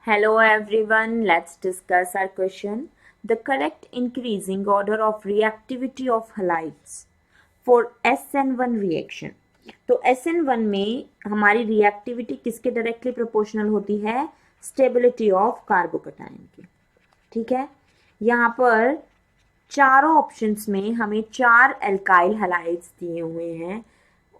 Hello everyone, let's discuss our question. The correct increasing order of reactivity of halides for SN1 reaction. तो SN1 में हमारी reactivity किसके directly proportional होती है? Stability of कार्बोकटाइन की. ठीक है, यहाँ पर चारों ऑप्शंस में हमें 4 एल्काइल हैलाइड्स दिए हुए हैं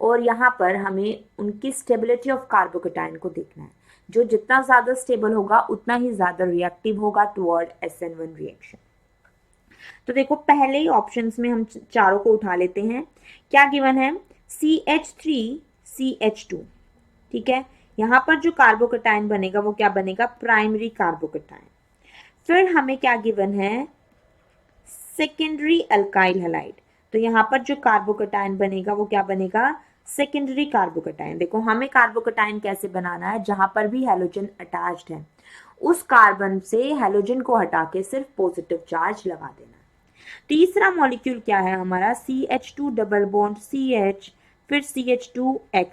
और यहाँ पर हमें उनकी स्टेबिलिटी ऑफ कार्बोकटाइन को देखना है. जो जितना ज़्यादा स्टेबल होगा उतना ही ज़्यादा रिएक्टिव होगा टुवर्ड SN1 रिएक्शन. तो देखो पहले ही ऑप्शंस में हम चारों को उठा लेते हैं. क्या गिवन है? CH3CH2. ठीक है, यहाँ पर जो कार्बोकटाइन बनेगा वो क्या बनेगा? प्राइमरी कार्बोकटाइन. फिर हमें क्या गिवन है? Secondary alkyl halide. तो यहाँ पर जो कार्बोकटाइन बनेगा वो क्या बनेगा? सेकेंडरी कार्बोकटाइन. देखो हमें कार्बोकटाइन कैसे बनाना है? जहां पर भी हैलोजन अटैच्ड है उस कार्बन से हैलोजन को हटा के सिर्फ पॉजिटिव चार्ज लगा देना. तीसरा मॉलिक्यूल क्या है हमारा? CH2 डबल बॉन्ड CH, फिर CH2X.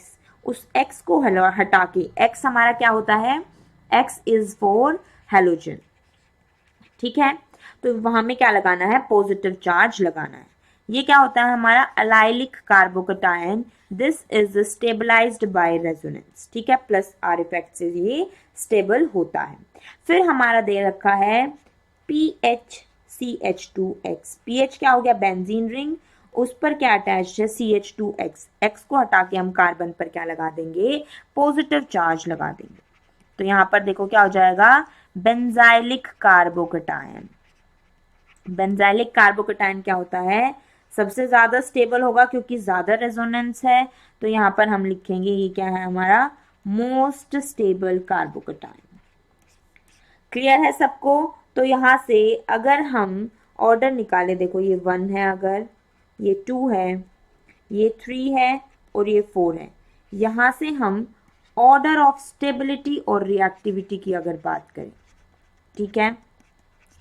उस X को हटा के, X हमारा क्या होता है? X is for halogen. ठीक है, तो वहां में क्या लगाना है? पॉजिटिव चार्ज लगाना है. ये क्या होता है हमारा? Allylic carbocation. This is stabilised by resonance. ठीक है, प्लस आर इफेक्ट से ये स्टेबल होता है. फिर हमारा दे रखा है PHCH2X. PH क्या हो गया? Benzene ring. उस पर क्या अटैच है? CH2X. X को हटा के हम कार्बन पर क्या लगा देंगे? पॉजिटिव चार्ज लगा देंगे. तो यहाँ पर देखो क्या हो जाएगा? बेंजाइलिक कार्बोकटाइन. बेंजाइलिक कार्बोकटाइन क्या होता है? सबसे ज्यादा स्टेबल होगा क्योंकि ज्यादा रेजोनेंस है. तो यहाँ पर हम लिखेंगे ये क्या है हमारा? Most stable कार्बोकटाइन. क्लियर है सबको? तो यहाँ से अगर हम ऑर्डर निकाले, देखो ये 1 है, अगर ये 2 है, ये 3 है और ये 4 है. यहाँ से हम ऑर्डर ऑफ स्टेबिलिटी और रिएक्टिविटी की अगर बात करें, ठीक है,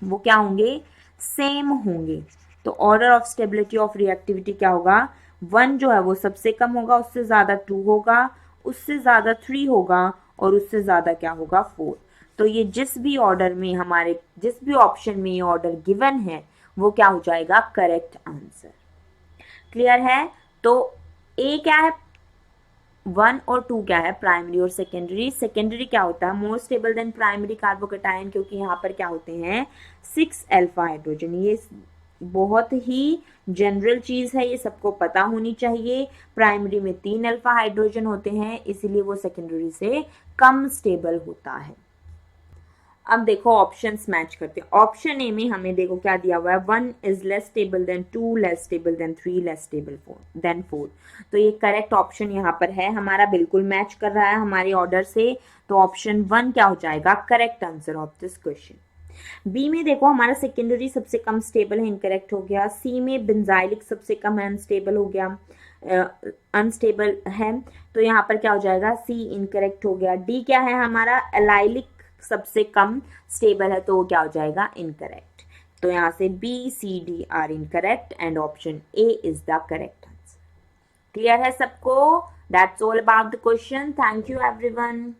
वो क्या होंगे? सेम होंगे. तो order of stability of reactivity क्या होगा? 1 जो है वो सबसे कम होगा, उससे ज्यादा 2 होगा, उससे ज्यादा 3 होगा और उससे ज्यादा क्या होगा? 4. तो ये जिस भी ऑर्डर में हमारे, जिस भी ऑप्शन में ये ऑर्डर गिवन है वो क्या हो जाएगा? Correct answer. क्लियर है? तो ए क्या है? 1 और 2 क्या है? प्राइमरी और सेकेंडरी. सेकेंडरी क्या होता है? मोर स्टेबल देन प्राइमरी कार्बोकटाइन, क्योंकि यहाँ पर क्या होते हैं? 6 अल्फा हाइड्रोजन. ये बहुत ही जनरल चीज है, ये सबको पता होनी चाहिए. प्राइमरी में 3 अल्फा हाइड्रोजन होते हैं, इसीलिए वो सेकेंडरी से कम स्टेबल होता है. अब देखो ऑप्शंस मैच करते हैं. ऑप्शन ए में हमें देखो क्या दिया हुआ है? 1 is less stable then 2, less stable then 3, less stable then 4. तो ये करेक्ट ऑप्शन यहाँ पर है हमारा, बिल्कुल मैच कर रहा है हमारे ऑर्डर से. तो ऑप्शन 1 क्या हो जाएगा? Correct answer of this question. B में देखो हमारा सेकेंडरी सबसे कम स्टेबल है, इनकरेक्ट हो गया. सी में बेंजाइलिक सबसे कम है, अनस्टेबल हो गया, अनस्टेबल है. तो यहाँ पर क्या हो जाएगा? सी इनकरेक्ट हो गया. डी क्या है हमारा? एलाइलिक सबसे कम स्टेबल है, तो वो क्या हो जाएगा? इनकरेक्ट. तो यहाँ से B C D are incorrect and option A is the correct answer. Clear है सबको? That's all about the question. Thank you everyone.